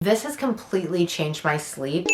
This has completely changed my sleep.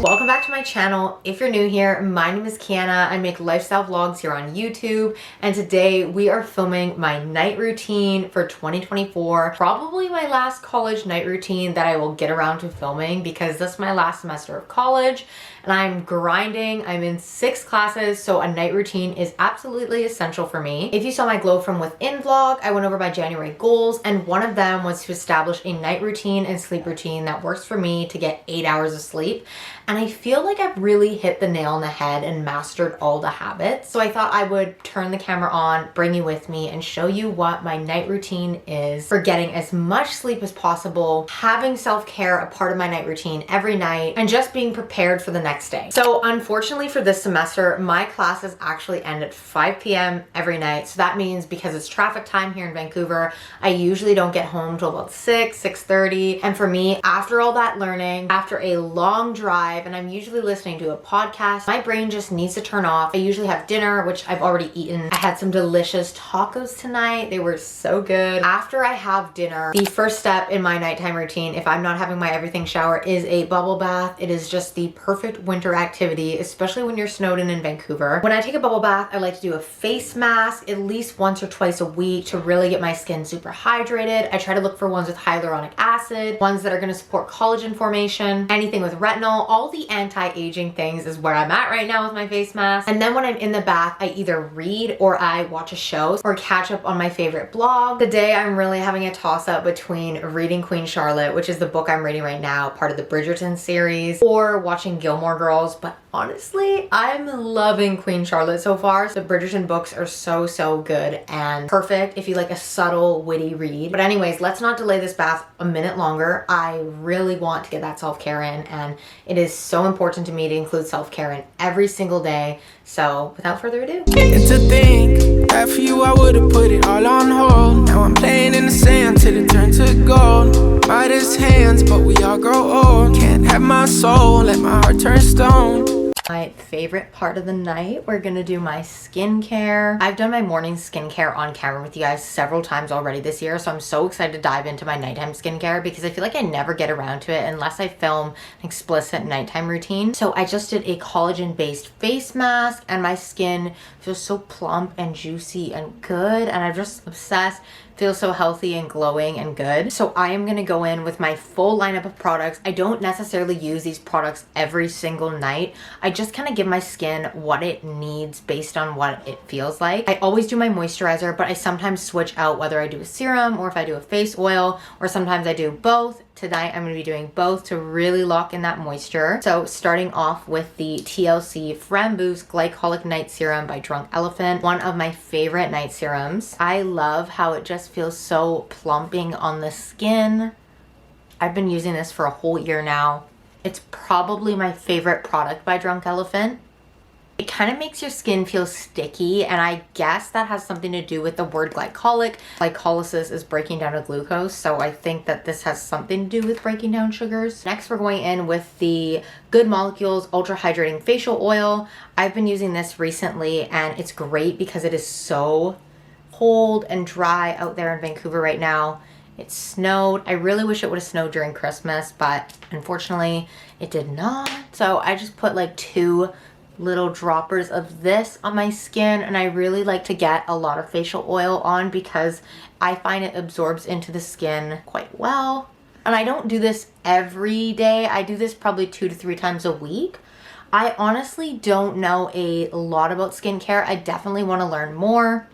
Welcome back to my channel. If you're new here, my name is Kiana. I make lifestyle vlogs here on YouTube, and today we are filming my night routine for 2024. Probably my last college night routine that I will get around to filming because this is my last semester of college and I'm grinding. I'm in 6 classes, so a night routine is absolutely essential for me. If you saw my Glow from Within vlog, I went over my January goals, and one of them was to establish a night routine and sleep routine that works for me to get 8 hours of sleep. And I feel like I've really hit the nail on the head and mastered all the habits. So I thought I would turn the camera on, bring you with me, and show you what my night routine is for getting as much sleep as possible, having self-care a part of my night routine every night, and just being prepared for the next day. So unfortunately for this semester, my classes actually end at 5 p.m. every night. So that means because it's traffic time here in Vancouver, I usually don't get home till about 6:30. And for me, after all that learning, after a long drive, and I'm usually listening to a podcast, my brain just needs to turn off. I usually have dinner, which I've already eaten. I had some delicious tacos tonight. They were so good. After I have dinner, the first step in my nighttime routine, if I'm not having my everything shower, is a bubble bath. It is just the perfect winter activity, especially when you're snowed in Vancouver. When I take a bubble bath, I like to do a face mask at least once or twice a week to really get my skin super hydrated. I try to look for ones with hyaluronic acid, ones that are going to support collagen formation, anything with retinol. All the anti-aging things is where I'm at right now with my face mask. And then when I'm in the bath, I either read or I watch a show or catch up on my favorite blog. Today I'm really having a toss-up between reading Queen Charlotte, which is the book I'm reading right now, part of the Bridgerton series, or watching Gilmore Girls. But honestly, I'm loving Queen Charlotte so far. The Bridgerton books are so good and perfect if you like a subtle, witty read. But anyways, let's not delay this bath a minute longer. I really want to get that self-care in, and it is so important to me to include self-care in every single day. So without further ado. It's a thing that for you I would've put it all on hold. Now I'm playing in the sand till it turned to gold. Midas hands, but we all grow old. Can't have my soul, let my heart turn stone. My favorite part of the night, we're gonna do my skincare. I've done my morning skincare on camera with you guys several times already this year, so I'm so excited to dive into my nighttime skincare because I feel like I never get around to it unless I film an explicit nighttime routine. So I just did a collagen-based face mask, and my skin feels so plump and juicy and good, and I'm just obsessed. Feels so healthy and glowing and good. So I am gonna go in with my full lineup of products. I don't necessarily use these products every single night. I just kind of give my skin what it needs based on what it feels like. I always do my moisturizer, but I sometimes switch out whether I do a serum or if I do a face oil, or sometimes I do both. Tonight I'm going to be doing both to really lock in that moisture. So starting off with the TLC Framboos Glycolic Night Serum by Drunk Elephant, one of my favorite night serums. I love how it just feels so plumping on the skin. I've been using this for a whole year now. It's probably my favorite product by Drunk Elephant. It kind of makes your skin feel sticky, and I guess that has something to do with the word glycolic. Glycolysis is breaking down a glucose, so I think that this has something to do with breaking down sugars. Next, we're going in with the Good Molecules Ultra Hydrating Facial Oil. I've been using this recently, and it's great because it is so cold and dry out there in Vancouver right now. It snowed. I really wish it would have snowed during Christmas, but unfortunately it did not. So I just put like 2 little droppers of this on my skin, and I really like to get a lot of facial oil on because I find it absorbs into the skin quite well. And I don't do this every day. I do this probably 2 to 3 times a week. I honestly don't know a lot about skincare. I definitely want to learn more.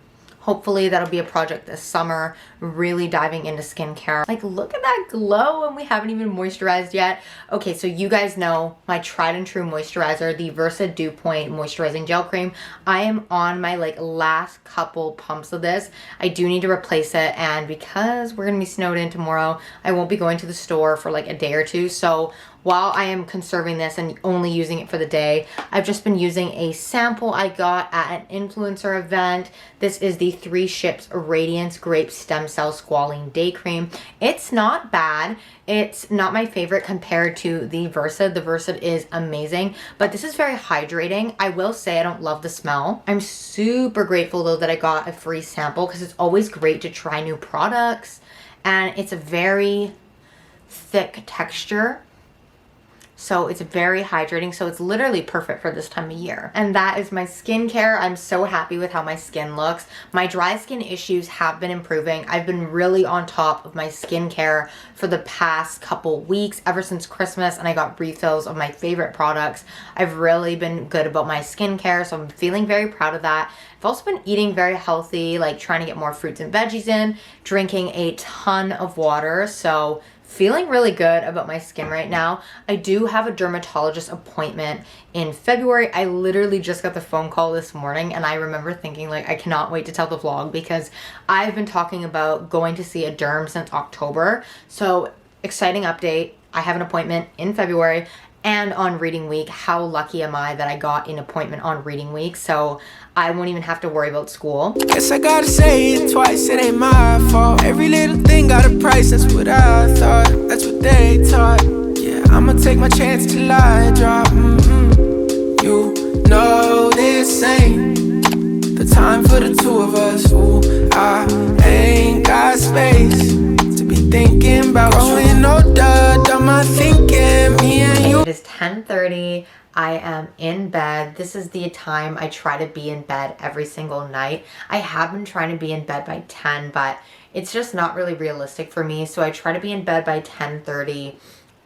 Hopefully that'll be a project this summer, really diving into skincare. Like, look at that glow, and we haven't even moisturized yet. Okay, so you guys know my tried and true moisturizer, the Versa Dew Point Moisturizing Gel Cream. I am on my last couple pumps of this. I do need to replace it, and because we're gonna be snowed in tomorrow, I won't be going to the store for a day or two. So while I am conserving this and only using it for the day, I've just been using a sample I got at an influencer event. This is the 3 Ships Radiance Grape Stem Cell Squalene Day Cream. It's not bad. It's not my favorite compared to the Versed. The Versed is amazing, but this is very hydrating. I will say I don't love the smell. I'm super grateful though that I got a free sample because it's always great to try new products, and it's a very thick texture. So it's very hydrating. So it's literally perfect for this time of year. And that is my skincare. I'm so happy with how my skin looks. My dry skin issues have been improving. I've been really on top of my skincare for the past couple weeks, ever since Christmas, and I got refills of my favorite products. I've really been good about my skincare, so I'm feeling very proud of that. I've also been eating very healthy, like trying to get more fruits and veggies in, drinking a ton of water. So feeling really good about my skin right now. I do have a dermatologist appointment in February. I literally just got the phone call this morning, and I remember thinking like, I cannot wait to tell the vlog because I've been talking about going to see a derm since October. So exciting update. I have an appointment in February. And on reading week, how lucky am I that I got an appointment on reading week, so I won't even have to worry about school. Guess I gotta say it twice, it ain't my fault. Every little thing got a price, that's what I thought. That's what they taught. Yeah, I'ma take my chance till I drop. You know this ain't the time for the two of us. Ooh, I ain't got space to be thinking about growing older. Done my thinking, me and you. It is 10:30. I am in bed. This is the time I try to be in bed every single night. I have been trying to be in bed by 10, but it's just not really realistic for me. So I try to be in bed by 10:30,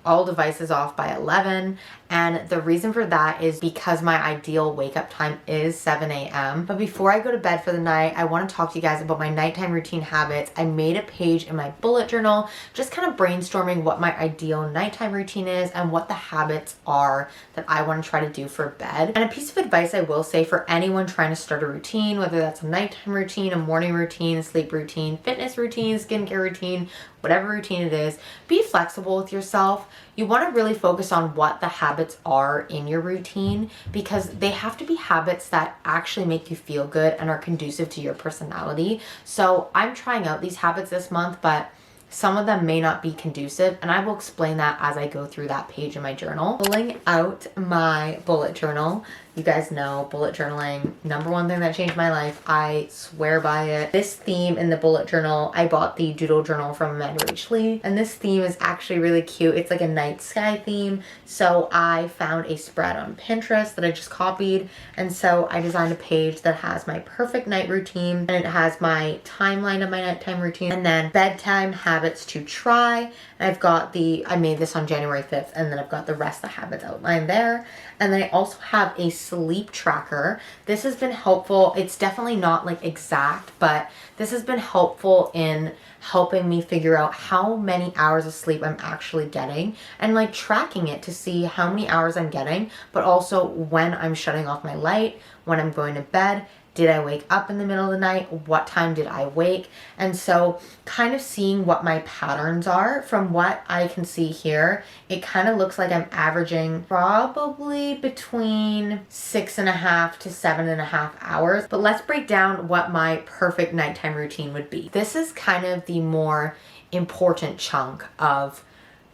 all devices off by 11. And the reason for that is because my ideal wake up time is 7 a.m. But before I go to bed for the night, I want to talk to you guys about my nighttime routine habits. I made a page in my bullet journal, just kind of brainstorming what my ideal nighttime routine is and what the habits are that I want to try to do for bed. And a piece of advice I will say for anyone trying to start a routine, whether that's a nighttime routine, a morning routine, a sleep routine, fitness routine, skincare routine, whatever routine it is, be flexible with yourself. You want to really focus on what the habits are in your routine, because they have to be habits that actually make you feel good and are conducive to your personality. So I'm trying out these habits this month, but some of them may not be conducive, and I will explain that as I go through that page in my journal. Pulling out my bullet journal. You guys know bullet journaling, #1 thing that changed my life. I swear by it. This theme in the bullet journal, I bought the doodle journal from Amanda Rach Lee, and this theme is actually really cute. It's like a night sky theme. So I found a spread on Pinterest that I just copied, and so I designed a page that has my perfect night routine, and it has my timeline of my nighttime routine, and then bedtime habits to try. And I've got I made this on January 5th, and then I've got the rest of the habits outlined there. And then I also have a sleep tracker. This has been helpful. It's definitely not like exact, but this has been helpful in helping me figure out how many hours of sleep I'm actually getting, and like tracking it to see how many hours I'm getting, but also when I'm shutting off my light, when I'm going to bed. Did I wake up in the middle of the night? What time did I wake? And so kind of seeing what my patterns are. From what I can see here, it kind of looks like I'm averaging probably between 6.5 to 7.5 hours. But let's break down what my perfect nighttime routine would be. This is kind of the more important chunk of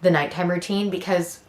the nighttime routine, because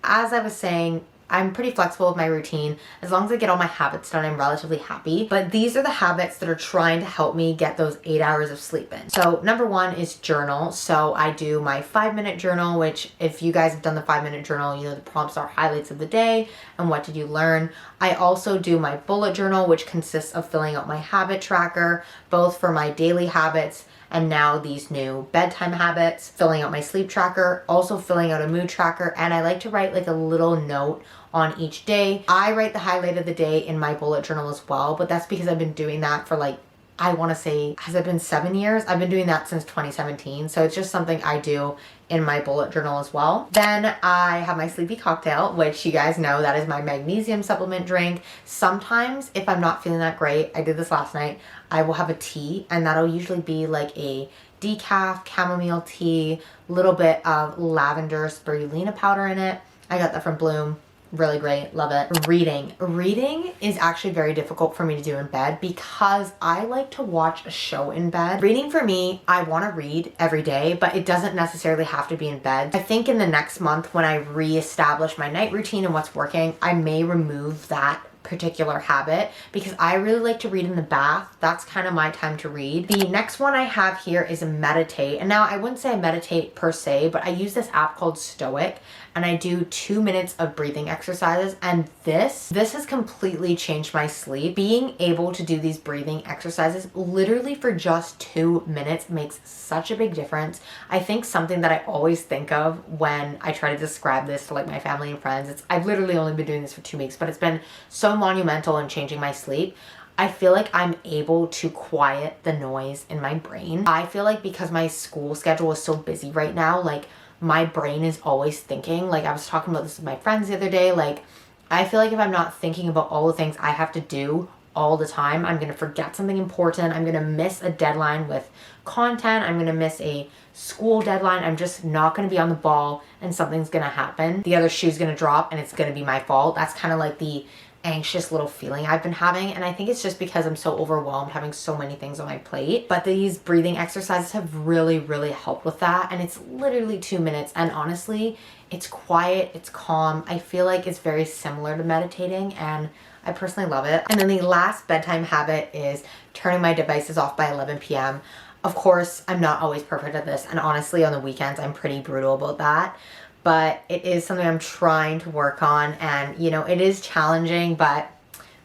as I was saying, I'm pretty flexible with my routine. As long as I get all my habits done, I'm relatively happy. But these are the habits that are trying to help me get those 8 hours of sleep in. So #1 is journal. So I do my 5-minute journal, which if you guys have done the 5-minute journal, you know the prompts are highlights of the day and what did you learn. I also do my bullet journal, which consists of filling out my habit tracker, both for my daily habits and now these new bedtime habits, filling out my sleep tracker, also filling out a mood tracker, and I like to write like a little note on each day. I write the highlight of the day in my bullet journal as well, but that's because I've been doing that for like, I want to say, has it been 7 years? I've been doing that since 2017. So it's just something I do in my bullet journal as well. Then I have my sleepy cocktail, which you guys know that is my magnesium supplement drink. Sometimes if I'm not feeling that great, I did this last night, I will have a tea, and that'll usually be like a decaf chamomile tea, little bit of lavender spirulina powder in it, I got that from Bloom. Really great. Love it. Reading. Reading is actually very difficult for me to do in bed because I like to watch a show in bed. Reading for me, I want to read every day, but it doesn't necessarily have to be in bed. I think in the next month when I reestablish my night routine and what's working, I may remove that particular habit because I really like to read in the bath. That's kind of my time to read. The next one I have here is meditate. And now I wouldn't say I meditate per se, but I use this app called Stoic and I do 2 minutes of breathing exercises, and this has completely changed my sleep. Being able to do these breathing exercises literally for just 2 minutes makes such a big difference. I think something that I always think of when I try to describe this to like my family and friends, I've literally only been doing this for 2 weeks, but it's been so monumental in changing my sleep. I feel like I'm able to quiet the noise in my brain. I feel like because my school schedule is so busy right now, like my brain is always thinking. Like I was talking about this with my friends the other day, like I feel like if I'm not thinking about all the things I have to do all the time, I'm going to forget something important. I'm going to miss a deadline with content. I'm going to miss a school deadline. I'm just not going to be on the ball and something's going to happen. The other shoe's going to drop and it's going to be my fault. That's kind of like the anxious little feeling I've been having, and I think it's just because I'm so overwhelmed having so many things on my plate. But these breathing exercises have really helped with that, and it's literally 2 minutes, and honestly it's quiet, it's calm. I feel like it's very similar to meditating and I personally love it. And then the last bedtime habit is turning my devices off by 11 p.m. Of course, I'm not always perfect at this, and honestly on the weekends I'm pretty brutal about that. But it is something I'm trying to work on, and you know, it is challenging, but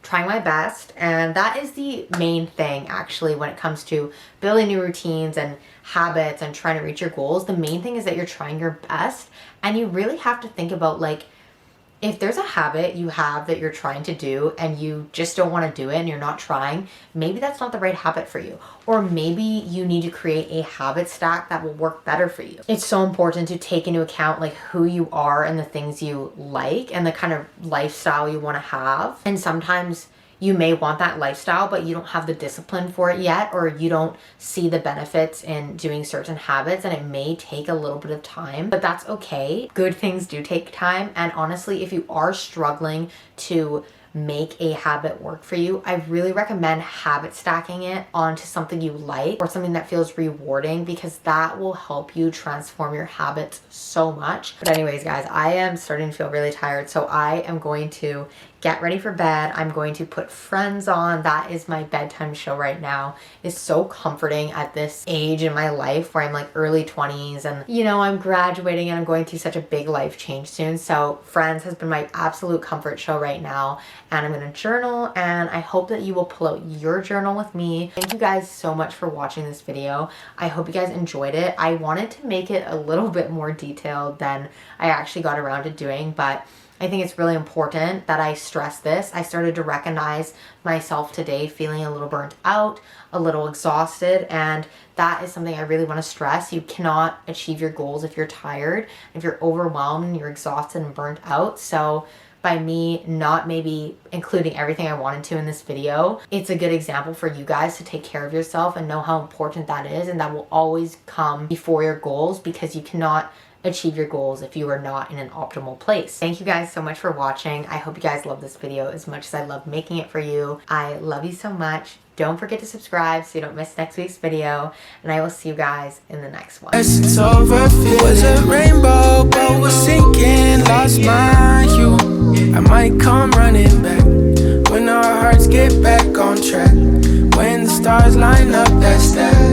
trying my best. And that is the main thing actually when it comes to building new routines and habits and trying to reach your goals. The main thing is that you're trying your best, and you really have to think about, like, if there's a habit you have that you're trying to do and you just don't want to do it and you're not trying, maybe that's not the right habit for you. Or maybe you need to create a habit stack that will work better for you. It's so important to take into account like who you are and the things you like and the kind of lifestyle you want to have. And sometimes you may want that lifestyle, but you don't have the discipline for it yet, or you don't see the benefits in doing certain habits, and it may take a little bit of time, but that's okay. Good things do take time. And honestly, if you are struggling to make a habit work for you, I really recommend habit stacking it onto something you like or something that feels rewarding, because that will help you transform your habits so much. But anyways, guys, I am starting to feel really tired, so I am going to get ready for bed. I'm going to put Friends on. That is my bedtime show right now. It's so comforting at this age in my life where I'm like early 20s and, you know, I'm graduating and I'm going through such a big life change soon. So Friends has been my absolute comfort show right now, and I'm going to journal, and I hope that you will pull out your journal with me. Thank you guys so much for watching this video. I hope you guys enjoyed it. I wanted to make it a little bit more detailed than I actually got around to doing, but I think it's really important that I stress this. I started to recognize myself today feeling a little burnt out, a little exhausted, and that is something I really want to stress. You cannot achieve your goals if you're tired, if you're overwhelmed, and you're exhausted and burnt out. So by me not maybe including everything I wanted to in this video, it's a good example for you guys to take care of yourself and know how important that is, and that will always come before your goals, because you cannot achieve your goals if you are not in an optimal place. Thank you guys so much for watching. I hope you guys love this video as much as I love making it for you. I love you so much. Don't forget to subscribe so you don't miss next week's video, and I will see you guys in the next one. It's over, was a rainbow, but was sinking, lost my hue. I might come running back when our hearts get back on track. When the stars line up, that's that.